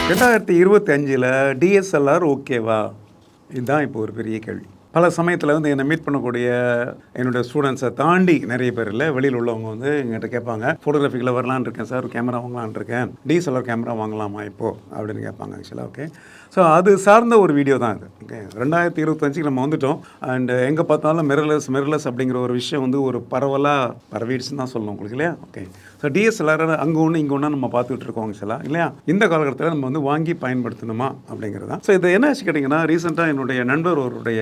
2025 DSLR ஓகேவா? இதுதான் இப்போ ஒரு பெரிய கேள்வி. பல சமயத்தில் வந்து என்னை மீட் பண்ணக்கூடிய என்னுடைய ஸ்டூடெண்ட்ஸை தாண்டி நிறைய பேர் இல்லை, வெளியில் உள்ளவங்க வந்து எங்கிட்ட கேட்பாங்க, ஃபோட்டோகிராஃபிக்கில் வரலான்னு இருக்கேன் சார், கேமரா வாங்கலான் இருக்கேன், DSLR கேமரா வாங்கலாமா இப்போது அப்படின்னு கேட்பாங்க. ஆக்சுவலாக ஓகே, ஸோ அது சார்ந்த ஒரு வீடியோ தான் இது. ஓகே, 2025 நம்ம வந்துட்டோம். அண்ட் எங்கே பார்த்தாலும் மிரர்லெஸ் அப்படிங்கிற ஒரு விஷயம் வந்து ஒரு பரவலாக பரவிடுச்சுன்னு தான் சொல்லணும் உங்களுக்கு, இல்லையா? ஓகே, ஸோ DSLR அங்கே ஒன்று இங்கே ஒன்றா நம்ம பார்த்துட்டு இருக்கோம் ஆக்சுவலாக, இல்லையா? இந்த காலகட்டத்தில் நம்ம வந்து வாங்கி பயன்படுத்தணுமா அப்படிங்கிறது தான். ஸோ இது என்ன ஆச்சு கேட்டிங்கன்னா, ரீசெண்டாக என்னுடைய நண்பர் அவருடைய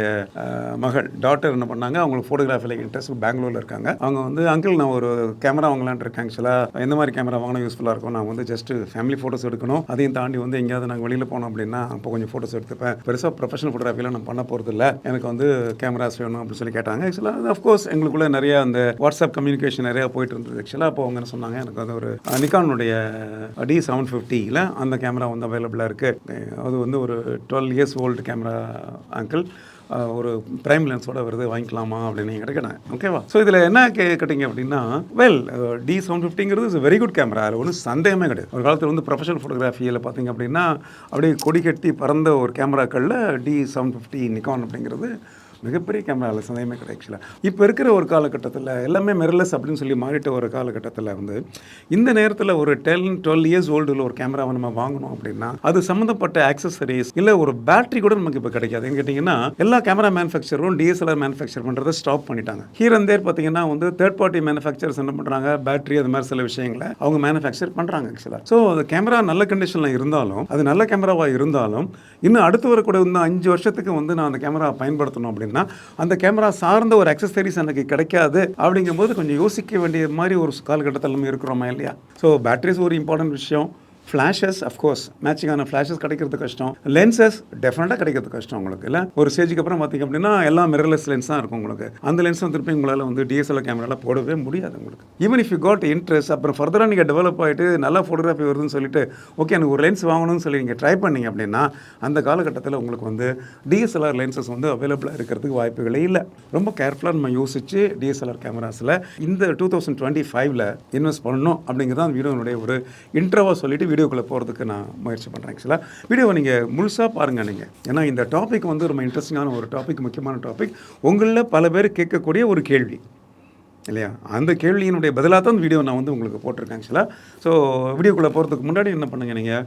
டாட்டர் என்ன பண்ணாங்க, அவங்களுக்கு ஃபோட்டோகிராஃபியில் இன்ட்ரெஸ்ட், பெங்களூரில் இருக்காங்க. அவங்க வந்து அங்கிள் நான் ஒரு கேமரா வாங்கலான் இருக்கேன், ஆக்சுவலாக எந்த மாதிரி கேமரா வாங்கினா யூஸ்ஃபுல்லாக இருக்கும், நான் வந்து ஜஸ்ட் ஃபேமிலி ஃபோட்டோஸ் எடுக்கணும், அதையும் தாண்டி வந்து எங்கேயாவது நாங்கள் வெளியில் போனோம் அப்படின்னா அப்போ கொஞ்சம் ஃபோட்டோஸ் எடுத்துப்பேன், பெருசாக ப்ரொஃபஷனல் ஃபோட்டோகிராஃபிலாம் நான் பண்ண போகிறது இல்லை, எனக்கு வந்து கேமராஸ் வேணும் அப்படின்னு சொல்லி கேட்டாங்க. ஆக்சுவலாக அஃப்கோர்ஸ் எங்களுக்குள்ளே நிறைய அந்த வாட்ஸ்அப் கம்யூனிகேஷன் நிறையா போயிட்டு இருந்தது. ஆக்சுவலாக அப்போ அவங்க என்ன சொன்னாங்க, எனக்கு வந்து ஒரு நிக்கானுடைய D750 அந்த கேமரா வந்து அவைலபிளாக இருக்குது, அது வந்து ஒரு 12 years old கேமரா அங்கிள், ஒரு ப்ரைம் லென்ஸோட வருது, வாங்கிக்கலாமா அப்படின்னு என்கிட்ட கேட்டாங்க. ஓகேவா? ஸோ இதில் என்ன கேட்டிங்க அப்படின்னா, D750 is very good camera, அதில் ஒன்றும் சந்தேகமே கிடையாது. ஒரு காலத்தில் வந்து ப்ரொஃபஷனல் ஃபோட்டோகிராஃபியில் பார்த்தீங்க அப்படின்னா அப்படியே கொடி கட்டி பறந்த ஒரு கேமராக்களில் D750 நிக்கான் அப்படிங்கிறது மிகப்பெரிய கேமராவில் சந்தேகமே கிடையாது. ஆக்சுவலாக இப்போ இருக்கிற ஒரு காலகட்டத்தில் எல்லாமே மிரர்லெஸ் அப்படின்னு சொல்லி மாறிட்ட ஒரு காலகட்டத்தில் வந்து இந்த நேரத்தில் ஒரு 12 years old ஒரு கேமராவை நம்ம வாங்கணும் அப்படின்னா அது சம்மந்தப்பட்ட ஆக்சசரிஸ் இல்லை ஒரு பேட்டரி கூட நமக்கு இப்போ கிடைக்காது. ஏன்னு கேட்டிங்கன்னா எல்லா கேமரா மேனுஃபேக்சரும் DSLR மேனுஃபேக்சர் பண்ணுறதை ஸ்டாப் பண்ணிட்டாங்க. ஹீர் அண்ட் தேர் பார்த்தீங்கன்னா வந்து தேர்ட் பார்ட்டி மேனுஃபேக்சர்ஸ் என்ன பண்ணுறாங்க, பேட்டரி அது மாதிரி சில விஷயங்களை அவங்க மேனுஃபேக்சர் பண்ணுறாங்க. ஆக்சுவலாக ஸோ அந்த கேமரா நல்ல கண்டிஷனில் இருந்தாலும், அது நல்ல கேமராவாக இருந்தாலும், இன்னும் அடுத்து வரக்கூட இன்னும் 5 வருஷத்துக்கு வந்து நான் அந்த கேமரா பயன்படுத்தணும் அப்படின்னா அந்த கேமரா சார்ந்த ஒரு அக்சசரிஸ் எனக்கு கிடைக்காது. அப்படிங்கும்போது கொஞ்சம் யோசிக்க வேண்டிய மாதிரி ஒரு காலகட்டத்தில் நம்ம இருக்கிறோமா, இல்லையா? ஸோ பேட்டரிஸ் ஒரு இம்பார்ட்டன்ட் விஷயம், ஃப்ளாஷஸ் அஃப்கோர்ஸ் மேட்சிங்கான ஃப்ளாஷஸ் கிடைக்கிறது கஷ்டம், லென்சஸ் டெஃபினட்டாக கிடைக்கிறது கஷ்டம் உங்களுக்கு, இல்லை? ஒரு ஸ்டேஜுக்கு அப்புறம் பார்த்திங்க அப்படின்னா எல்லாம் மிரர்லெஸ் லென்ஸ் தான் இருக்கும் உங்களுக்கு. அந்த லென்ஸ் திருப்பி உங்களால் வந்து DSLR கேமராவில் போடவே முடியாது உங்களுக்கு. Even if you got interest, அப்புறம் ஃபர்தராக நீங்கள் டெவலப் ஆகிட்டு நல்லா ஃபோட்டோகிராஃபி வருதுன்னு சொல்லிட்டு ஓகே எனக்கு ஒரு லென்ஸ் வாங்கணும்னு சொல்லி நீங்கள் ட்ரை பண்ணிங்க அப்படின்னா அந்த காலகட்டத்தில் உங்களுக்கு வந்து DSLR லென்சஸ் வந்து அவைலபிளாக இருக்கிறதுக்கு வாய்ப்புகளே இல்லை. ரொம்ப கேர்ஃபுல்லாக நம்ம யோசித்து DSLR கேமராஸில் இந்த 2025 இன்வெஸ்ட் பண்ணணும் அப்படிங்கிறது தான் வீடியோனுடைய ஒரு இன்ட்ரோவாக சொல்லிட்டு வீடியோக்குள்ளே போகிறதுக்கு நான் முயற்சி பண்ணுறேன். ஆக்சுவலாக வீடியோவை நீங்கள் முழுசாக பாருங்கள் நீங்கள், ஏன்னா இந்த டாபிக் வந்து ரொம்ப இன்ட்ரெஸ்டிங்கான ஒரு டாபிக், முக்கியமான டாபிக், உங்களில் பல பேர் கேட்கக்கூடிய ஒரு கேள்வி, இல்லையா? அந்த கேள்வியினுடைய பதிலாக தான் வீடியோ நான் வந்து உங்களுக்கு போட்டிருக்கேன். ஆக்சுவலாக ஸோ வீடியோக்குள்ளே போகிறதுக்கு முன்னாடி என்ன பண்ணுங்கள், நீங்கள்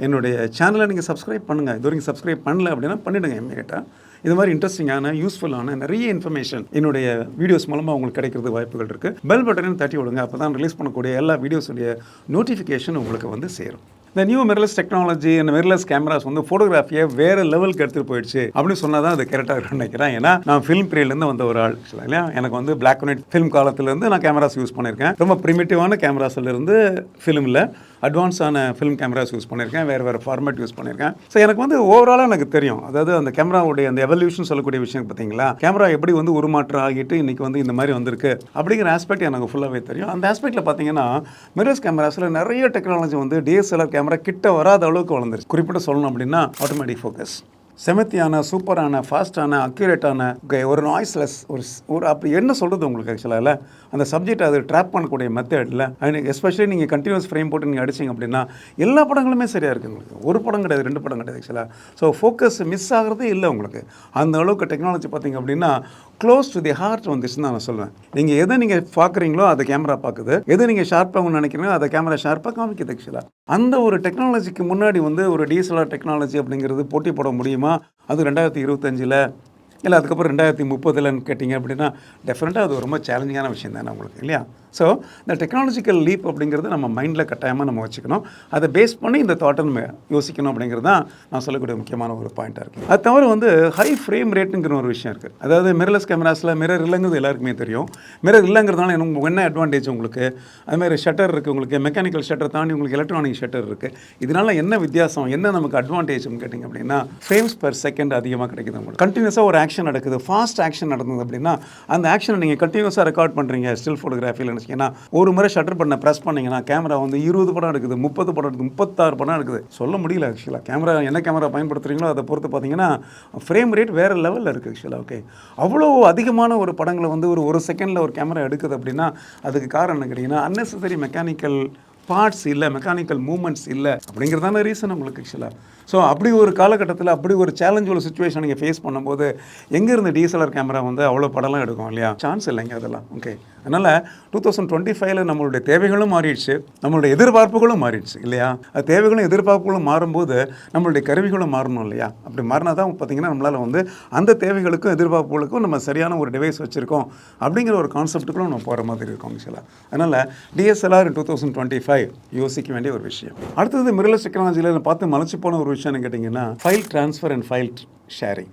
என்னுடைய சேனலை நீங்கள் சப்ஸ்கிரைப் பண்ணுங்கள். இது வரைக்கும் சப்ஸ்கிரைப் பண்ணல அப்படின்னா பண்ணிவிடுங்க. இமீடியட்டாக இது மாதிரி இன்ட்ரெஸ்டிங்கான யூஸ்ஃபுல்லான நிறைய இன்ஃபர்மேஷன் என்னுடைய வீடியோஸ் மூலமாக உங்களுக்கு கிடைக்கிறது வாய்ப்புகள் இருக்குது. பெல் பட்டனையும் தட்டி விடுங்க, அப்போ தான் ரிலீஸ் பண்ணக்கூடிய எல்லா வீடியோஸுடைய நோட்டிஃபிகேஷன் உங்களுக்கு வந்து சேரும். இந்த நியூ மிரர்லெஸ் டெக்னாலஜி, இந்த மிரர்லெஸ் கேமராஸ் வந்து ஃபோட்டோகிராஃபியை வேறு லெவலுக்கு எடுத்துகிட்டு போயிடுச்சு அப்படின்னு சொன்னால் தான் அது கரெக்டாக இருக்குன்னு நினைக்கிறேன். ஏன்னா நான் ஃபிலிம் பீரியட்லேருந்து வந்த ஒரு ஆள், இல்லையா? எனக்கு வந்து பிளாக் அண்ட் ஒயிட் ஃபிலிம் காலத்துலேருந்து நான் கேமராஸ் யூஸ் பண்ணியிருக்கேன். ரொம்ப ப்ரிமிட்டிவான கேமராஸ்லேருந்து ஃபிலிமில் அட்வான்ஸான ஃபிலிம் கேமராஸ் யூஸ் பண்ணியிருக்கேன், வேறு ஃபார்மேட் யூஸ் பண்ணியிருக்கேன். ஸோ எனக்கு வந்து ஓவராலாக எனக்கு தெரியும், அதாவது அந்த கேமராவுடைய அந்த எவல்யூஷன் சொல்லக்கூடிய விஷயம் பார்த்தீங்களா, கேமரா எப்படி வந்து உருமாற்றம் ஆகிட்டு இன்றைக்கி வந்து இந்த மாதிரி வந்திருக்கு அப்படிங்கிற ஆஸ்பெக்ட் எனக்கு ஃபுல்லாகவே தெரியும். அந்த ஆஸ்பெக்டில் பார்த்தீங்கன்னா மிரர்ஸ் கேமராஸில் நிறைய டெக்னாலஜி வந்து DSLR கேமரா கிட்ட வராத அளவுக்கு வளர்ந்துருச்சு. குறிப்பிட்ட சொல்லணும் அப்படின்னா ஆட்டோமேட்டிக் ஃபோக்கஸ், செமத்தியான சூப்பரான ஃபாஸ்டான அக்யூரேட்டான ஒரு நாய்ஸ்லெஸ் ஒரு அப்படி என்ன சொல்கிறது உங்களுக்கு ஆக்சுவலாக இல்லை, அந்த சப்ஜெக்ட் அது ட்ராப் பண்ணக்கூடிய மெத்தடில் எஸ்பெஷலி நீங்கள் கண்டினியூஸ் ஃப்ரேம் போட்டு நீங்கள் அடிச்சிங்க அப்படின்னா எல்லா படங்களுமே சரியாக இருக்குது உங்களுக்கு. ஒரு படம் கிடையாது, 2 படம் கிடையாது ஆக்சுவலாக. ஸோ ஃபோக்கஸ் மிஸ் ஆகிறதே இல்லை உங்களுக்கு. அந்த அளவுக்கு டெக்னாலஜி பார்த்திங்க அப்படின்னா க்ளோஸ் டு தி ஹார்ட் வந்துச்சுன்னு தான் நான் சொல்லுவேன். நீங்கள் எதை நீங்கள் பார்க்குறீங்களோ அதை கேமரா பார்க்குது, எதை நீங்கள் ஷார்ப்பாக நினைக்கிறீங்களோ அதை கேமரா ஷார்ப்பாக காமிக்குது. ஆக்சுவலாக அந்த ஒரு டெக்னாலஜிக்கு முன்னாடி வந்து ஒரு DSLR டெக்னாலஜி அப்படிங்கிறது போட்டி போட முடியுமா? அது 2025 இல்லை அதுக்கப்புறம் 2030 கேட்டிங்க அப்படின்னா டெஃபினட்டாக அது ரொம்ப சேலஞ்சிங்கான விஷயம் தானே உங்களுக்கு, இல்லையா? ஸோ இந்த டெக்னாலஜிக்கல் லீப் அப்படிங்கிறது நம்ம மைண்டில் கட்டாயமாக நம்ம வச்சுக்கணும். அதை பேஸ் பண்ணி இந்த தாட்டை நம்ம யோசிக்கணும் அப்படிங்கிறது தான் நான் சொல்லக்கூடிய முக்கியமான ஒரு பாயிண்ட்டாக இருக்குது. அது தவிர வந்து ஹை ஃப்ரேம் ரேட்டுங்கிற ஒரு விஷயம் இருக்குது. அதாவது மிரர்லெஸ் கேமராஸில் மிரர் இல்லைங்கிறது எல்லாருக்குமே தெரியும். மிரர் இல்லைங்கிறதுனால என்ன அட்வான்டேஜ் உங்களுக்கு, அதுமாதிரி ஷட்டர் இருக்குது உங்களுக்கு, மெக்கானிக்கல் ஷட்டர் தாண்டி உங்களுக்கு எலக்ட்ரானிக் ஷட்டர் இருக்குது. இதனால் என்ன வித்தியாசம், என்ன நமக்கு அட்வான்டேஜ்னு கேட்டிங்க அப்படின்னா ஃப்ரேம்ஸ் பர் செகண்ட் அதிகமாக கிடைக்குது உங்களுக்கு. கண்டினியூஸாக ஒரு ஆக்ஷன் நடக்குது, ஃபாஸ்ட் ஆக்ஷன் நடந்தது அப்படின்னா அந்த ஆக்ஷனை நீங்கள் கண்டினியூஸாக ரெக்கார்ட் பண்ணுறீங்க ஸ்டில் ஃபோட்டோகிராஃபியில் ஏன்னா ஒரு முறை ஷட்டர் பண்ண ப்ரெஸ் பண்ணிங்கன்னா கேமரா வந்து 20 படம் எடுக்குது, 30 படம் எடுக்குது, 36 படம் எடுக்குது, சொல்ல முடியல. ஆக்சுவலாக கேமரா என்ன கேமரா பயன்படுத்துகிறீங்களோ அதை பொறுத்து பார்த்தீங்கன்னா ஃப்ரேம் ரேட் வேறு லெவலில் இருக்குது. ஆக்சுவலாக ஓகே, அவ்வளோ அதிகமான ஒரு படங்களை வந்து ஒரு செகண்டில் ஒரு கேமரா எடுக்குது அப்படின்னா அதுக்கு காரணம் என்ன கேட்டிங்கன்னா அன்னெசரி மெக்கானிக்கல் பார்ட்ஸ் இல்லை, மெக்கானிக்கல் மூவ்மெண்ட்ஸ் இல்லை அப்படிங்கிறதான ரீசன் உங்களுக்கு ஆக்சுவலாக. ஸோ அப்படி ஒரு காலகட்டத்தில் அப்படி ஒரு சேலஞ்ச் உள்ள சுச்சுவேஷன் நீங்கள் ஃபேஸ் பண்ணும்போது எங்கேருந்து DSLR கேமரா வந்து அவ்வளோ படம்லாம் எடுக்கும் இல்லையா? சான்ஸ் இல்லைங்க அதெல்லாம். ஓகே, அதனால் 2025 நம்மளுடைய தேவைகளும் மாறிடுச்சு, நம்மளுடைய எதிர்பார்ப்புகளும் மாறிடுச்சு இல்லையா? தேவைகளும் எதிர்பார்ப்புகளும் மாறும்போது நம்மளுடைய கருவிகளும் மாறணும் இல்லையா? அப்படி மாறினா தான் பார்த்தீங்கன்னா நம்மளால் வந்து அந்த தேவைகளுக்கும் எதிர்பார்ப்புகளுக்கும் நம்ம சரியான ஒரு டிவைஸ் வச்சுருக்கோம் அப்படிங்கிற ஒரு கான்செப்ட்டுக்குள்ள நம்ம போகிற மாதிரி இருக்கும் ஆக்சுவலாக. அதனால் DSLR 2025 யோசிக்க வேண்டிய ஒரு விஷயம். அடுத்தது மிரர்லெஸ் டெக்னாலஜியில் பார்த்து மலைச்சு போன ஒரு விஷயம்னு கேட்டிங்கன்னா file transfer and file sharing.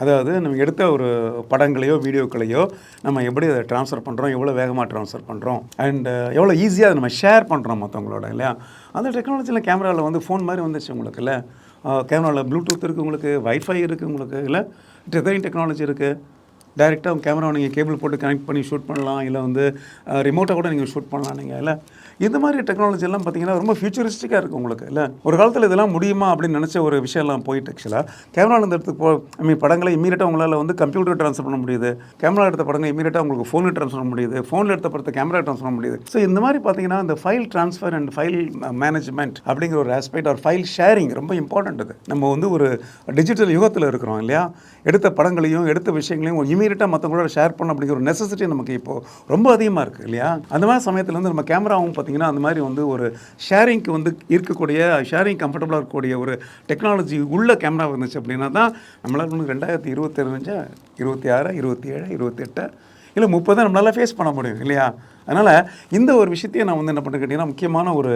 அதாவது நம்ம எடுத்த ஒரு படங்களையோ வீடியோக்களையோ நம்ம எப்படி அதை ட்ரான்ஸ்ஃபர் பண்ணுறோம், எவ்வளோ வேகமாக ட்ரான்ஸ்ஃபர் பண்ணுறோம், அண்ட் எவ்வளோ ஈஸியாக அதை நம்ம ஷேர் பண்ணுறோம் மற்றவங்களோட இல்லையா? அந்த டெக்னாலஜியில் கேமராவில் வந்து ஃபோன் மாதிரி வந்துச்சு உங்களுக்கு இல்லை? கேமராவில் ப்ளூடூத் இருக்குது, உங்களுக்கு வைஃபை இருக்குது, உங்களுக்கு இல்லை டெதரிங் டெக்னாலஜி இருக்குது. டைரெக்டாக கேமராவை நீங்கள் கேபிள் போட்டு கனெக்ட் பண்ணி ஷூட் பண்ணலாம், இல்லை வந்து ரிமோட்டாக கூட நீங்கள் ஷூட் பண்ணலாம் நீங்கள் இல்லை? இந்த மாதிரி டெக்னாலஜி எல்லாம் பார்த்தீங்கன்னா ரொம்ப ஃபியூச்சரிஸ்டிக்காக இருக்குது உங்களுக்கு இல்லை? ஒரு காலத்தில் இதெல்லாம் முடியுமா அப்படின்னு நினச்ச ஒரு விஷயம்லாம் போயிட்டு ஆக்சுவலாக கேமராவில் இந்த இடத்துக்கு படங்களை இமீடியட்டாக உங்களால் வந்து கம்ப்யூட்டர் ட்ரான்ஸ்ஃபர் பண்ண முடியுது, கேமரா எடுத்த படங்களை இமீடியட்டாக உங்களுக்கு ஃபோனில் ட்ரான்ஸ்ஃபர் பண்ண முடியுது, ஃபோனில் எடுத்த படத்தை கேமரா ட்ரான்ஸ்ஃபர் பண்ண முடியுது. ஸோ இந்த மாதிரி பார்த்தீங்கன்னா இந்த file transfer and file management அப்படிங்கிற ஒரு ஆஸ்பெக்ட் ஆர் ஃபைல் ஷேரிங் ரொம்ப இம்பார்ட்டன்ட். இது நம்ம வந்து ஒரு டிஜிட்டல் யுகத்தில் இருக்கிறோம் இல்லையா? எடுத்த படங்களையும் எடுத்த விஷயங்களையும் இமீடியட்டாக மற்றவங்களோட ஷேர் பண்ண அப்படிங்கிற ஒரு நெசசிட்டி நமக்கு இப்போது ரொம்ப அதிகமாக இருக்குது இல்லையா? அந்த மாதிரி சமயத்தில் வந்து நம்ம கேமராவும் பார்த்தீங்கன்னா அந்த மாதிரி வந்து ஒரு ஷேரிங்க்கு வந்து இருக்கக்கூடிய ஷேரிங் கம்ஃபர்டபுளாக இருக்கக்கூடிய ஒரு டெக்னாலஜி உள்ள கேமரா இருந்துச்சு அப்படின்னா தான் நம்மளால் வந்து 2025, 26, 27, 28 இல்லை 30 நம்மளால் ஃபேஸ் பண்ண முடியும் இல்லையா? அதனால் இந்த ஒரு விஷயத்தையும் நான் வந்து என்ன பண்ண கேட்டிங்கன்னா முக்கியமான ஒரு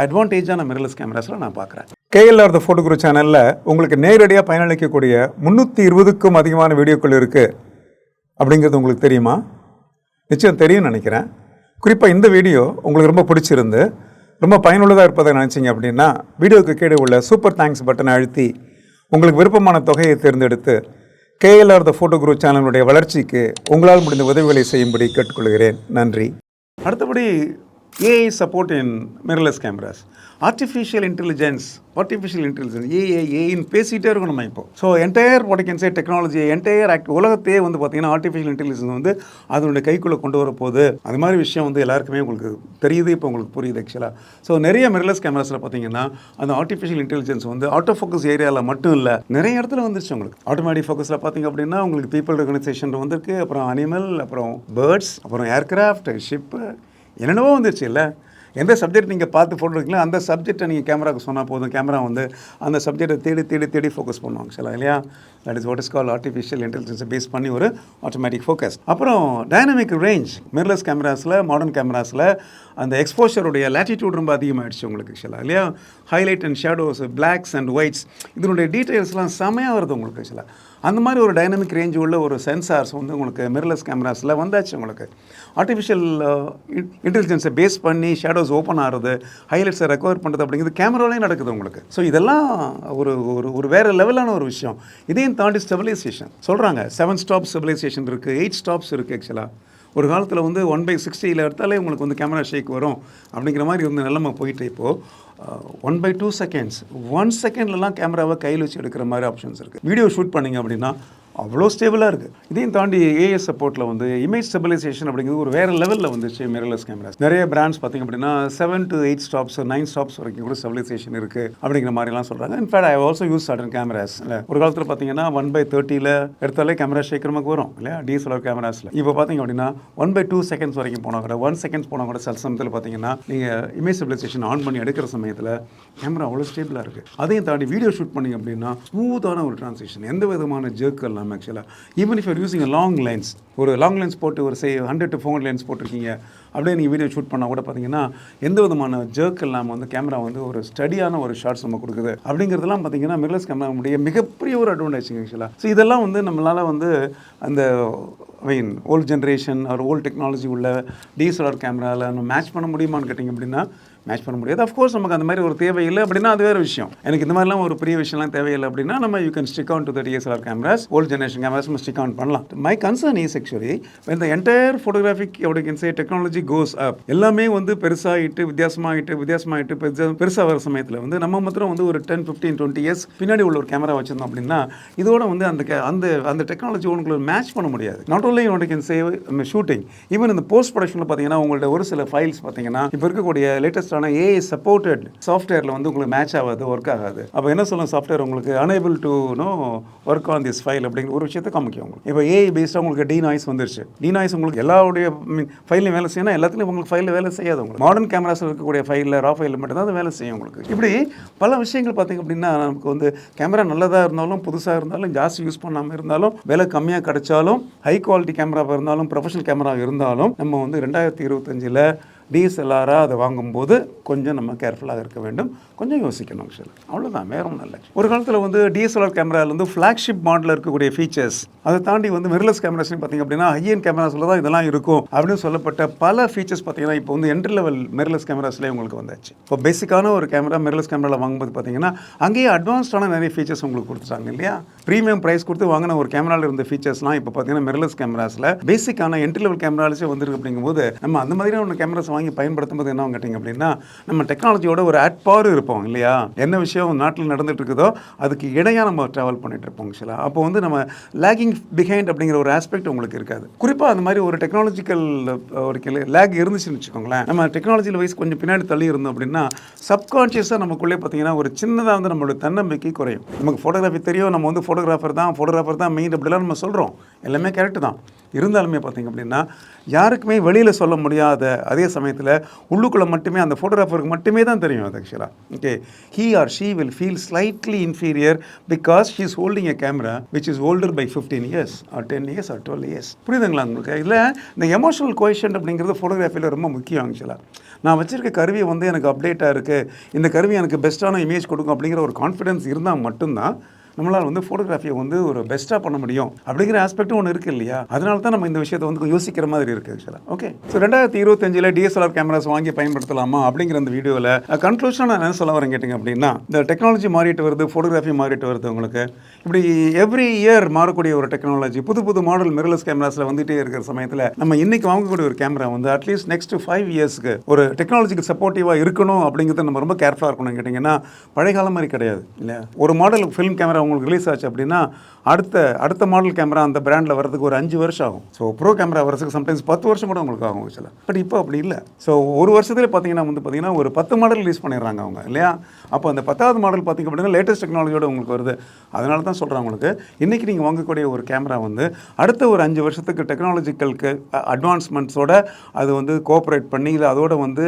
அட்வான்டேஜான மிரர்லெஸ் கேமராஸில் நான் பார்க்குறேன். KLR த ஃபோட்டோ குரு சேனலில் உங்களுக்கு நேரடியாக பயனளிக்கக்கூடிய 320க்கும் அதிகமான வீடியோக்கள் இருக்குது அப்படிங்கிறது உங்களுக்கு தெரியுமா? நிச்சயம் தெரியும்னு நினைக்கிறேன். குறிப்பாக இந்த வீடியோ உங்களுக்கு ரொம்ப பிடிச்சிருந்து ரொம்ப பயனுள்ளதாக இருப்பதை நினச்சிங்க அப்படின்னா வீடியோக்கு கீழே உள்ள சூப்பர் தேங்க்ஸ் பட்டனை அழுத்தி உங்களுக்கு விருப்பமான தொகையை தேர்ந்தெடுத்து KLR த ஃபோட்டோ குரு சேனலுடைய வளர்ச்சிக்கு உங்களால் முடிந்த உதவிகளை செய்யும்படி கேட்டுக்கொள்கிறேன். நன்றி. அடுத்தபடி AI support in mirrorless cameras. Artificial intelligence ஏஐன்னு பேசிகிட்டே இருக்கும் நம்ம இப்போ. So entire what can say technology entire உலகத்தையே வந்து பார்த்தீங்கன்னா ஆர்டிஃபிஷியல் இன்டெலிஜென்ஸ் வந்து அதனுடைய கைக்குள்ளே கொண்டு வரப்போகுது. அது மாதிரி விஷயம் வந்து எல்லாருக்குமே உங்களுக்கு தெரியுது, இப்போ உங்களுக்கு புரியுது ஆக்சுவலாக. ஸோ நிறைய மிரர்லெஸ் கேமராஸில் பார்த்தீங்கன்னா அந்த ஆர்டிஃபிஷியல் இன்டெலிஜென்ஸ் வந்து ஆட்டோ ஃபோக்கஸ் ஏரியாவில் மட்டும் இல்லை, நிறைய இடத்துல வந்துருச்சு உங்களுக்கு. ஆட்டோமேட்டிக் ஃபோக்கஸில் பார்த்தீங்க அப்படின்னா உங்களுக்கு பீப்பிள் ரெகனைசேஷன் வந்திருக்கு, அப்புறம் அனிமல், அப்புறம் பேர்ட்ஸ், அப்புறம் ஏர்கிராஃப்ட், ஷிப்பு, என்னென்னவோ வந்துருச்சு இல்லை? எந்த சப்ஜெக்ட் நீங்கள் பார்த்து ஃபோட்டோ எடுக்கீங்களோ அந்த சப்ஜெக்டை நீங்கள் கேமராவுக்கு சொன்னால் போதும், கேமரா வந்து அந்த சப்ஜெக்டை தேடி ஃபோக்கஸ் பண்ணுவாங்க சில இல்லையா? That is what is call artificial இன்டெலிஜென்ஸை பேஸ் பண்ணி ஒரு ஆட்டோமேட்டிக் ஃபோக்கஸ். அப்புறம் டைனமிக் ரேஞ்ச் மிரர்லெஸ் கேமராஸில், மாடர்ன் கேமராஸில் அந்த எக்ஸ்போஷருடைய லேட்டிடியூட் ரொம்ப அதிகமாகிடுச்சு உங்களுக்கு ஆக்சுவலாக இல்லையா? Highlight and shadows, blacks and whites, இதனுடைய டீட்டெயில்ஸ்லாம் செமையாக வருது உங்களுக்கு ஆக்சுவலாக. அந்த மாதிரி ஒரு டைனமிக் ரேஞ்ச் உள்ள ஒரு சென்சார்ஸ் வந்து உங்களுக்கு மிரர்லெஸ் கேமராஸில் வந்தாச்சு உங்களுக்கு. ஆர்டிஃபிஷியல் இன்டெலிஜென்ஸை பேஸ் பண்ணி ஷேடோஸ் ஓப்பன் ஆகிறது, ஹைலைட்ஸை ரெக்கவர் பண்ணுறது அப்படிங்கிறது கேமராவிலையும் நடக்குது உங்களுக்கு. ஸோ இதெல்லாம் ஒரு ஒரு வேறு லெவலான ஒரு விஷயம். இதையும் தாண்டி ஸ்டெபிலைசேஷன் சொல்கிறாங்க. 7 ஸ்டாப் ஸ்டெபிலைசேஷன் இருக்குது, 8 ஸ்டாப்ஸ் இருக்குது ஆக்சுவலாக. ஒரு காலத்தில் வந்து 1/60 எடுத்தாலே உங்களுக்கு வந்து கேமரா ஷேக் வரும் அப்படிங்கிற மாதிரி வந்து நிலைமை போயிட்டு இப்போது 1/2 செகண்ட்ஸ் 1 செகண்ட்லலாம் கேமராவை கையில் வச்சு எடுக்கிற மாதிரி ஆப்ஷன்ஸ் இருக்குது. வீடியோ ஷூட் பண்ணிங்க அப்படின்னா அவ்வளோ ஸ்டேபிளாக இருக்குது. இதையும் தாண்டி ஏஎஸ் சப்போர்ட்டில் வந்து இமேஜ் ஸ்டெபிலைசேஷன் அப்படிங்கிறது ஒரு வேறு லெவலில் வந்துச்சு மிரர்லெஸ் கேமராஸ். நிறைய பிராண்ட்ஸ் பார்த்திங்க அப்படின்னா 7 to 8 ஸ்டாப்ஸ் 9 ஸ்டாப்ஸ் வரைக்கும் கூட ஸ்டெபிலைசேஷன் இருக்குது அப்படிங்கிற மாதிரிலாம் சொல்கிறாங்க. In fact I also use certain cameras இல்லை. ஒரு காலத்தில் பார்த்தீங்கன்னா 1/30 எடுத்தாலே கேமரா ஷேக் நமக்கு வரும் இல்லையா DSLR கேமராஸில். இப்போ பார்த்தீங்க அப்படின்னா 1/2 செகண்ட்ஸ் வரைக்கும் போனால் கூட 1 செகண்ட்ஸ் போனால் கூட சில சமயத்தில் பார்த்தீங்கன்னா நீங்கள் இமேஜ் ஸ்டெபிலைசேஷன் ஆன் பண்ணி எடுக்கிற சமயத்தில் கேமரா அவ்வளோ ஸ்டேபிளாக இருக்குது. அதையும் தாண்டி வீடியோ ஷூட் பண்ணிங்க அப்படின்னா ஸ்மூத்தான ஒரு ட்ரான்ஸ்லேஷன், எந்த விதமான ஜெர்க் எல்லாம் ஆக்சுவலாக. Even if your using long lens, ஒரு லாங் லென்ஸ் போட்டு ஒரு 100 to 400 லென்ஸ் போட்டிருக்கீங்க அப்படியே நீங்கள் வீடியோ ஷூட் பண்ணால் கூட பார்த்தீங்கன்னா எந்த விதமான ஜெர்க் இல்லாமல் வந்து கேமரா வந்து ஒரு ஸ்டடியான ஒரு ஷார்ட்ஸ் நம்ம கொடுக்குது அப்படிங்கிறதுலாம் பார்த்தீங்கன்னா மிரர்லெஸ் கேமராவுடைய மிகப்பெரிய ஒரு அட்வான்டேஜ் ஆக்சுவலாக. ஸோ இதெல்லாம் வந்து நம்மளால் வந்து அந்த ஓல்டு ஜென்ரேஷன் ஒரு ஓல்டு டெக்னாலஜி உள்ள DSLR கேமராவில் நம்ம மேட்ச் பண்ண முடியுமான்னு கேட்டிங்க அப்படின்னா மேட்ச் பண்ண முடியாது. அஃப்கோர்ஸ் நமக்கு அந்த மாதிரி ஒரு தேவையில்லை அப்படின்னா அது வேறு விஷயம். எனக்கு இந்த மாதிரிலாம் ஒரு பெரிய விஷயம்லாம் தேவையில்லை அப்படின்னா நம்ம you can stick on to the DSLR cameras, old generation cameras நம்ம ஸ்டிக் ஆன் பண்ணலாம். My concern is actually when the entire photographic you can say technology goes up, எல்லாமே வந்து பெருசாகிட்டு வித்தியாசமாகிட்டு பெருசாக வர சமயத்தில் வந்து நம்ம மாத்திரம் வந்து ஒரு 10, 15, 20 இயர்ஸ் பின்னாடி உள்ள ஒரு கேமரா வச்சிருந்தோம் அப்படின்னா இதோட வந்து அந்த டெக்னாலஜி உங்களுக்கு மேட்ச் பண்ண முடியாது. Not only you can say shooting, even இந்த போஸ்ட் ப்ரொடக்ஷனில் பார்த்தீங்கன்னா உங்கள்ட்ட ஒரு சில ஃபைல்ஸ் பார்த்தீங்கன்னா இப்போ இருக்கக்கூடிய லேட்டஸ்ட் அட்வான்ஸ்டான ஏஐ சப்போர்ட்டட் சாஃப்ட்வேரில் வந்து உங்களுக்கு மேட்ச் ஆகாது, ஒர்க் ஆகாது. அப்போ என்ன சொல்லணும், சாஃப்ட்வேர் உங்களுக்கு enable to work on this file அப்படிங்கிற ஒரு விஷயத்தை காமிக்கும் உங்களுக்கு. இப்போ ஏஐ பேஸ்டாக உங்களுக்கு டிநாய்ஸ் வந்துருச்சு. டிநாய்ஸ் உங்களுக்கு எல்லாருடைய ஃபைலையும் வேலை செய்யணும், எல்லாத்துலையும் உங்களுக்கு ஃபைலில் வேலை செய்யாது. உங்களுக்கு மாடர்ன் கேமராஸில் இருக்கக்கூடிய ஃபைலில் ரா ஃபைலில் மட்டும் தான் அது வேலை செய்யும் உங்களுக்கு. இப்படி பல விஷயங்கள் பார்த்திங்க அப்படின்னா நமக்கு வந்து கேமரா நல்லதாக இருந்தாலும், புதுசாக இருந்தாலும், ஜாஸ்தி யூஸ் பண்ணாமல் இருந்தாலும், விலை கம்மியாக கிடைச்சாலும், ஹை குவாலிட்டி கேமராவாக இருந்தாலும், ப்ரொஃபஷனல் கேமரா இருந்தாலும், நம்ம வந்து 2025 DSLR அதை வாங்கும்போது கொஞ்சம் நம்ம கேர்ஃபுல்லாக இருக்க வேண்டும், கொஞ்சம் யோசிக்கணும். ஆக்சுவலி அவ்வளோதான், வேற ஒன்றும் இல்லை. ஒரு காலத்தில் வந்து DSLR கேமராவில் வந்து ஃப்ளாக்ஷிப் மாடலில் இருக்கக்கூடிய ஃபீச்சர்ஸ், அதை தாண்டி வந்து மிரர்லெஸ் கேமராஸ்னு பார்த்திங்க அப்படின்னா ஹையன் கேமராஸில் தான் இதெல்லாம் இருக்கும் அப்படின்னு சொல்லப்பட்ட பல ஃபீச்சர்ஸ் பார்த்திங்கன்னா இப்போ வந்து என்ட்ரி லெவல் மிரர்லெஸ் கேமராஸ்லேயே உங்களுக்கு வந்தாச்சு. இப்போ பேசிக்கான ஒரு கேமரா மிரர்லெஸ் கேமராவில் வாங்கும்போது பார்த்திங்கன்னா அங்கேயே அட்வான்ஸ்டான நிறைய ஃபீச்சர்ஸ் உங்களுக்கு கொடுத்துட்டாங்க இல்லையா. ப்ரீமியம் ப்ரைஸ் கொடுத்து வாங்கின ஒரு கேமராவில் இருந்த ஃபீச்சர்ஸ்லாம் இப்போ பார்த்திங்கன்னா மிரர்லெஸ் கேமராஸில் பேசிக்கான என்ட்ரி லெவல் கேமராஸே வந்துருக்கு. அப்படிங்கும்போது நம்ம அந்த மாதிரியான ஒரு கேமராஸ் வாங்கி பயன்படுத்தும் போது என்ன கேட்டிங்க அப்படின்னா நம்ம டெக்னாலஜியோட ஒரு அட்பார் இருப்போம் இல்லையா. என்ன விஷயம் நாட்டில் நடந்துட்டு இருக்குதோ அதுக்கு இடையாக நம்ம ட்ராவல் பண்ணிட்டு இருப்போம் ஆக்சுவலாக. அப்போ வந்து நம்ம லேகிங் பிஹைண்ட் அப்படிங்கிற ஒரு ஆஸ்பெக்ட் உங்களுக்கு இருக்காது. குறிப்பாக அந்த மாதிரி ஒரு டெக்னாலஜிக்கல் ஒரு லேக் இருந்துச்சுன்னு வச்சுக்கோங்களேன், நம்ம டெக்னாலஜியில் வைஸ் கொஞ்சம் பின்னாடி தள்ளி இருந்தோம் அப்படின்னா சப்கான்ஷியஸாக நமக்குள்ளே பார்த்தீங்கன்னா ஒரு சின்னதாக வந்து நம்மளோட தன்னம்பிக்கை குறையும். நமக்கு ஃபோட்டோகிராஃபி தெரியும், நம்ம வந்து ஃபோட்டோகிராஃபர் தான் மெயின் அப்படிலாம் நம்ம சொல்கிறோம், எல்லாமே கரெக்டு தான். இருந்தாலுமே பார்த்திங்க அப்படின்னா யாருக்குமே வெளியில் சொல்ல முடியாத அதே சமயத்தில் உள்ளுக்குள்ளே மட்டுமே அந்த ஃபோட்டோகிராஃபருக்கு மட்டுமே தான் தெரியும் அது ஆக்சுவலாக. Okay, he or she will feel slightly inferior because she is holding a camera which is older by 15 years or 10 years or 12 years. புரியுதுங்களா உங்களுக்கு? இல்லை, இந்த எமோஷனல் கோஎஃபிஷியன்ட் அப்படிங்கிறது ஃபோட்டோகிராஃபியில் ரொம்ப முக்கியம் ஆக்சுவலாக. நான் வச்சுருக்க கருவி வந்து எனக்கு அப்டேட்டாக இருக்குது, இந்த கருவி எனக்கு பெஸ்ட்டான இமேஜ் கொடுக்கும் அப்படிங்கிற ஒரு கான்ஃபிடன்ஸ் இருந்தால் மட்டும்தான் நம்மளால் வந்து ஃபோட்டோகிராஃபியை வந்து ஒரு பெஸ்ட்டாக பண்ண முடியும் அப்படிங்கிற ஆஸ்பெக்டும் ஒன்று இருக்குது இல்லையா. அதனால தான் நம்ம இந்த விஷயத்தை வந்து யோசிக்கிற மாதிரி இருக்குது ஆக்சுவலாக. ஓகே, ஸோ 2025 DSLR கேமராஸ் வாங்கி பயன்படுத்தலாமா அப்படிங்கிற அந்த வீடியோவில் கன்க்ளூஷனாக நான் என்ன சொல்ல வரேன் கேட்டிங்க அப்படின்னா, இந்த டெக்னாலஜி மாறிட்டு வருது, ஃபோட்டோகிராஃபி மாறிட்டு வருது. உங்களுக்கு இப்படி எவ்ரி இயர் மாறக்கூடிய ஒரு டெக்னாலஜி, புது மாடல் மிரர்லெஸ் கேமராஸில் வந்துகிட்டே இருக்கிற சமயத்தில் நம்ம இன்றைக்கி வாங்கக்கூடிய ஒரு கேமரா வந்து அட்லீஸ்ட் நெக்ஸ்ட் 5 இயர்ஸ்க்கு ஒரு டெக்னாலஜிக்கு சப்போர்ட்டிவாக இருக்கணும் அப்படிங்கிறத நம்ம ரொம்ப கேர்ஃபுல்லாக இருக்கணும். கேட்டிங்கன்னா பழைய காலம் மாதிரி கிடையாது இல்லையா. ஒரு மாடல் ஃபிலிம் கேமரா உங்களுக்கு ரிலீஸ் ஆச்சு அப்படின்னா அடுத்த மாடல் கேமரா அந்த பிராண்டில் வரதுக்கு ஒரு 5 வருஷம் ஆகும். ஸோ ப்ரோ கேமரா வரதுக்கு சம்டைம்ஸ் 10 வருஷம் கூட உங்களுக்கு ஆகும் ஆக்சுவலா. பட் இப்போ அப்படி இல்லை. ஸோ ஒரு வருஷத்துல பார்த்தீங்கன்னா ஒரு 10 மாடல் ரிலீஸ் பண்ணிடுறாங்க அவங்க இல்லையா. அப்போ அந்த 10வது மாடல் பார்த்திங்க அப்படின்னா லேட்டஸ்ட் டெக்னாலஜியோட உங்களுக்கு வருது. அதனால தான் சொல்கிறேன் உங்களுக்கு, இன்றைக்கி நீங்கள் வாங்கக்கூடிய ஒரு கேமரா வந்து அடுத்த ஒரு 5 வருஷத்துக்கு டெக்னாலஜிக்கலுக்கு அட்வான்ஸ்மெண்ட்ஸோட அது வந்து கோஆப்ரேட் பண்ணி இல்லை அதோட வந்து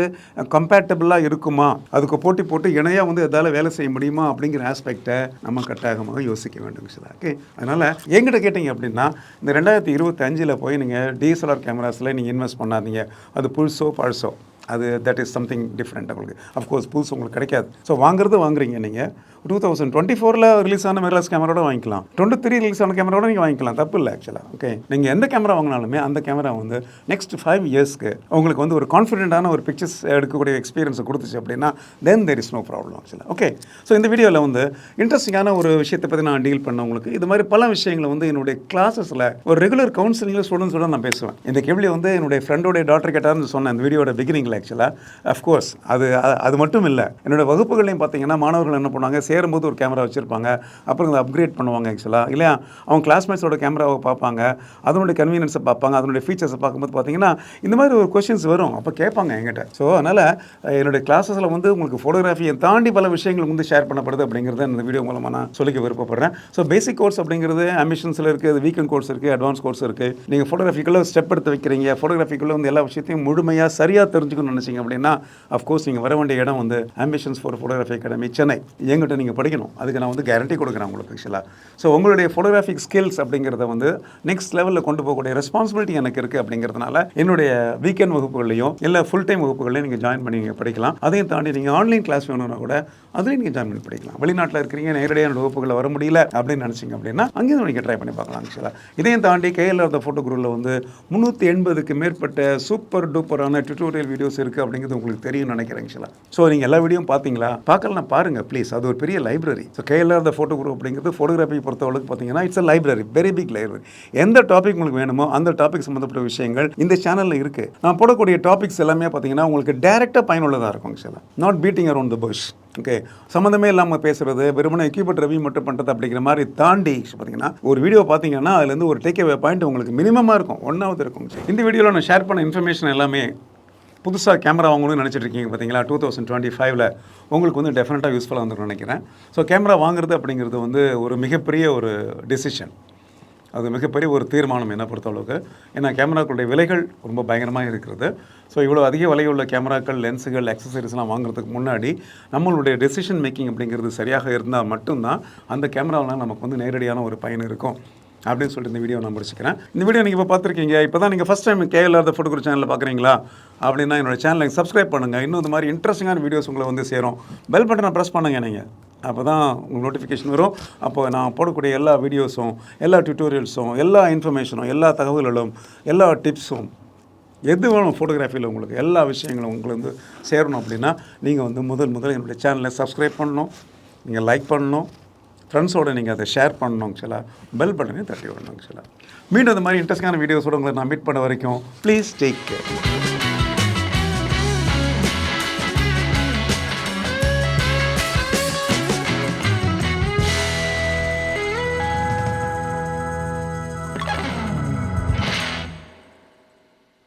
கம்பேட்டபிளாக இருக்குமா, அதுக்கு போட்டு இணையாக வந்து எதால் வேலை செய்ய முடியுமா அப்படிங்கிற ஆஸ்பெக்டை நம்ம கட்டாயமாக யோசிக்க வேண்டும் சார். ஓகே, அதனால் எங்கிட்ட கேட்டிங்க அப்படின்னா இந்த 2025 போய் நீங்கள் DSLR கேமராஸில் நீங்கள் இன்வெஸ்ட் பண்ணாதீங்க. அது புதுசோ பழசோ, அது தட் இஸ் சம்திங் டிஃப்ரெண்ட். உங்களுக்கு அஃப்கோர்ஸ் புதுசு உங்களுக்கு கிடைக்காது. ஸோ வாங்குறீங்க நீங்கள் 2024 ரிலீஸ் ஆன மிரர்லெஸ் கேமராவோட வாங்கிக்கலாம், 23 ரிலீஸ் ஆன கேமராவோட நீங்கள் வாங்கிக்கலாம், தப்பு இல்லை ஆக்சுவலாக. ஓகே, நீங்கள் எந்த கேமரா வாங்கினாலுமே அந்த கேமரா வந்து நெக்ஸ்ட் 5 இயர்ஸ்க்கு உங்களுக்கு வந்து ஒரு கான்ஃபிடென்ட்டான ஒரு பிக்சர்ஸ் எடுக்கக்கூடிய எக்ஸ்பீரியன்ஸை கொடுத்துச்சு அப்படின்னா தென் தேர் இஸ் நோ ப்ராப்ளம் ஆக்சுவலாக. ஓகே, ஸோ இந்த வீடியோவில் வந்து இன்ட்ரெஸ்டிங்கான ஒரு விஷயத்தை பற்றி நான் டீல் பண்ண உங்களுக்கு. இது மாதிரி பல விஷயங்களை வந்து என்னுடைய கிளாஸஸில் ஒரு ரெகுலர் கவுன்சிலிங்கில் ஸ்டூடெண்ட்ஸோட நான் பேசுவேன். இந்த கேள்வி வந்து என்னுடைய ஃப்ரெண்டோடைய டாக்டர் கேட்டார்னு சொன்னேன் இந்த வீடியோட பிகினிங்கில் ஆக்சுவலாக. அஃப்கோர்ஸ் அது மட்டும் இல்லை, என்னோடய வகுப்புகளையும் பார்த்தீங்கன்னா மாணவர்கள் என்ன பண்ணுவாங்க, சேரும்போது ஒரு கேமரா வச்சுருப்பாங்க, அப்புறம் அதை அப்கிரேட் பண்ணுவாங்க ஆக்சுவலாக இல்லையா. அவங்க கிளாஸ்மேட்ஸோட கேமராவை பார்ப்பாங்க, அதனுடைய கன்வீனியன்ஸை பார்ப்பாங்க, அதனுடைய ஃபீச்சர்ஸை பார்க்கும்போது பார்த்தீங்கன்னா இந்த மாதிரி ஒரு கொஷின்ஸ் வரும், அப்போ கேட்பாங்க என்கிட்ட. ஸோ அதனால் என்னுடைய கிளாஸஸில் வந்து உங்களுக்கு ஃபோட்டோகிராஃபியை தாண்டி பல விஷயங்கள் வந்து ஷேர் பண்ணப்படுது அப்படிங்கிறத இந்த வீடியோ மூலமாக நான் சொல்லிக்க விருப்பப்படுறேன். ஸோ பேசிக் கோர்ஸ் அப்படிங்கிறது ஆம்பிஷன்ஸில் இருக்குது, வீக்கெண்ட் கோர்ஸ் இருக்குது, அட்வான்ஸ் கோர்ஸ் இருக்குது. நீங்கள் ஃபோட்டோகிராஃபிக்குள்ளே ஸ்டெப் எடுத்து வைக்கிறீங்க, ஃபோட்டோகிராஃபிக்குள்ளே வந்து எல்லா விஷயத்தையும் முழுமையாக சரியாக தெரிஞ்சுக்கணும்னு நினச்சிங்க அப்படின்னா அஃப்கோர்ஸ் நீங்கள் வர வேண்டிய இடம் வந்து ambitions for photography academy Chennai. எங்கிட்ட நீங்கள் படிக்கணும், அதுக்கு நான் வந்து கேரண்டி கொடுக்குறேன் உங்களுக்கு ஆக்சுவலாக. ஸோ உங்களுடைய ஃபோட்டோகிராஃபிக் ஸ்கில்ஸ் அப்படிங்கிறத வந்து நெக்ஸ்ட் லெவலில் கொண்டு போகக்கூடிய ரெஸ்பான்சிபிலிட்டி எனக்கு இருக்குது. அப்படிங்கிறதுனால என்னுடைய வீக்கெண்ட் வகுப்புகளையும் இல்லை ஃபுல் டைம் வகுப்புகளையும் நீங்கள் ஜாயின் பண்ணி நீங்கள் படிக்கலாம். அதையும் தாண்டி நீங்கள் ஆன்லைன் கிளாஸ் வேணும்னா கூட அதுலேயும் நீங்கள் ஜாயின் பண்ணி படிக்கலாம். வெளிநாட்டில் இருக்கிறீங்க, நேரடியான வகுப்புகளில் வர முடியல அப்படின்னு நினச்சிங்க அப்படின்னா அங்கேயும் நீங்கள் ட்ரை பண்ணி பார்க்கலாம் ஆக்சுவலாக. இதையும் தாண்டி KLR ஃபோட்டோ குரூவில் வந்து 380க்கு மேற்பட்ட சூப்பர் டூப்பரான டியூட்டோரியல் வீடியோஸ் இருக்குது அப்படிங்கிறது உங்களுக்கு தெரியும் நினைக்கிறேன் ஆக்சுவலாக. ஸோ நீங்கள் எல்லா வீடியோவும் பார்த்தீங்களா? பார்க்கலாம், பாருங்கள் ப்ளீஸ். அது ஒரு பெரிய library. So KLR photo group அப்படிங்கிறது ஃபோட்டோகிராஃபி பொறுத்தவரைக்கும் பார்த்தீங்கன்னா it's a library, very big library. எந்த டாபிக் உங்களுக்கு வேணுமோ அந்த டாபிக் சம்மந்தப்பட்ட விஷயங்கள் இந்த சேனலில் இருக்குது. நான் போடக்கூடிய டாபிக்ஸ் எல்லாமே பார்த்தீங்கன்னா உங்களுக்கு டேரெக்டாக பயனுள்ளதாக இருக்கும் ஆக்சுவலாக. Not beating around the push. Okay, சம்மந்தமே இல்லாமல் பேசுறது, வெறுமனே எக்யூப்மெண்ட் ரிவ்யூ மட்டும் பண்ணுறது அப்படிங்கிற மாதிரி தாண்டி பார்த்தீங்கன்னா ஒரு வீடியோ பார்த்தீங்கன்னா அதுலேருந்து ஒரு டேக் அவே பாயிண்ட் உங்களுக்கு மினிமமாக இருக்கும், 1 இருக்கும். இந்த வீடியோவில் நான் ஷேர் பண்ண இன்ஃபர்மேஷன் எல்லாமே புதுசாக கேமரா வாங்கணும்னு நினச்சிட்டு இருக்கீங்க பார்த்தீங்களா 2025 உங்களுக்கு வந்து டெஃபினட்டாக யூஸ்ஃபுல்லாக வந்துருன்னு நினைக்கிறேன். ஸோ கேமரா வாங்குறது அப்படிங்கிறது வந்து ஒரு மிகப்பெரிய ஒரு டெசிஷன். அது மிகப்பெரிய ஒரு தீர்மானம் என்னை பொறுத்தளவுக்கு. ஏன்னா கேமராக்களுடைய விலைகள் ரொம்ப பயங்கரமாக இருக்கிறது. ஸோ இவ்வளோ அதிக விலையுள்ள கேமராக்கள், லென்ஸுகள், அக்சசரிஸ்லாம் வாங்குறதுக்கு முன்னாடி நம்மளுடைய டெசிஷன் மேக்கிங் அப்படிங்கிறது சரியாக இருந்தால் மட்டும்தான் அந்த கேமராவில் நமக்கு வந்து நேரடியான ஒரு பயன் இருக்கும் அப்படின்னு சொல்லிட்டு இந்த வீடியோ நான் முடிச்சுக்கிறேன். இந்த வீடியோ நீங்கள் இப்போ பார்த்துருக்கீங்க, இப்போ தான் நீங்கள் ஃபஸ்ட் டைம் KLR ஃபோட்டோகிராஃபி சேனலில் பார்க்குறீங்களா அப்படின்னா என்னோட சேனலை சப்ஸ்கிரைப் பண்ணுங்கள். இன்னும் இந்த மாதிரி இன்ட்ரெஸ்டிங்கான வீடியோஸ் உங்களை வந்து சேரும். பெல் பட்டனை ப்ரெஸ் பண்ணுங்கள் நீங்கள், அப்போ தான் உங்களுக்கு நோட்டிஃபிகேஷன் வரும். அப்போ நான் போடக்கூடிய எல்லா வீடியோஸும், எல்லா டியூட்டோரியல்ஸும், எல்லா இன்ஃபர்மேஷனும், எல்லா தகவல்களும், எல்லா டிப்ஸும், எது வேணும் ஃபோட்டோகிராஃபியில் உங்களுக்கு எல்லா விஷயங்களும் உங்களுக்கு வந்து சேரணும் அப்படின்னா நீங்கள் வந்து முதல் என்னுடைய சேனலை சப்ஸ்கிரைப் பண்ணணும், நீங்கள் லைக் பண்ணணும், ஃப்ரெண்ட்ஸோடு நீங்கள் அதை ஷேர் பண்ணணும். ஆக்சுவலாக பெல் பட்டனையும் தட்டி விடணும். ஆக்சுவலாக மீண்டும் இந்த மாதிரி இன்ட்ரெஸ்டிங்கான வீடியோஸோடு உங்களை நான் மீட் பண்ண வரைக்கும் ப்ளீஸ் டேக் கேர்.